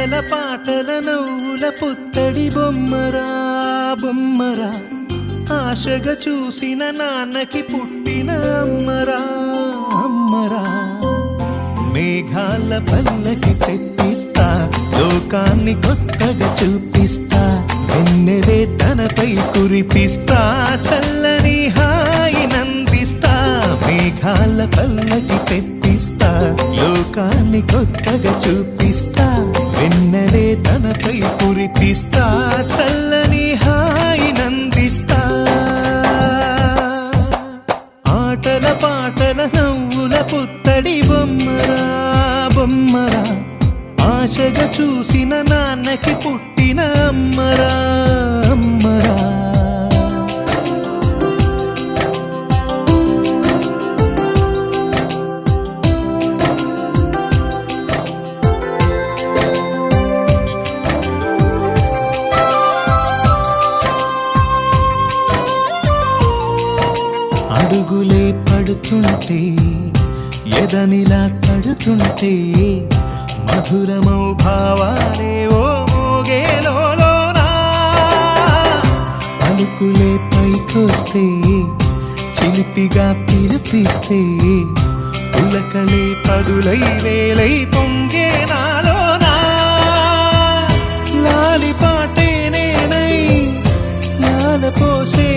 ఆటల పాటల నవ్వుల పుత్తడి బొమ్మరా బొమ్మరా, ఆశగా చూసిన నాన్నకి పుట్టిన అమ్మరా అమ్మరా. మేఘాల పల్లకి తెప్పిస్తా, లోకాన్ని కొత్తగా చూపిస్తా, వెన్నెలే తనపై కురిపిస్తా, చల్లని హాయి నందిస్తా. మేఘాల పల్లకి తెప్పిస్తా, లోకాన్ని కొత్తగా చూపిస్తా, వెన్నెలే తనపై కురిపిస్తా, చల్లని హాయి నందిస్తా. ఆటల పాటల నవ్వుల పుత్తడి బొమ్మరా బొమ్మరా, ఆశగా చూసిన నాన్నకి పుట్టిన అమ్మరా అమ్మరా. అడుగులే పడుతుంటే ఎదనిలా తడుతుంటే, మధురమౌ భావాలే ఓ మోగేలోనా. పలుకులే పైకొస్తే చిలిపిగా పిలిపిస్తే, పులకలే పదులై వేలై పొంగే నాలోనా. లాలి పాటే నేనై లాల పోసే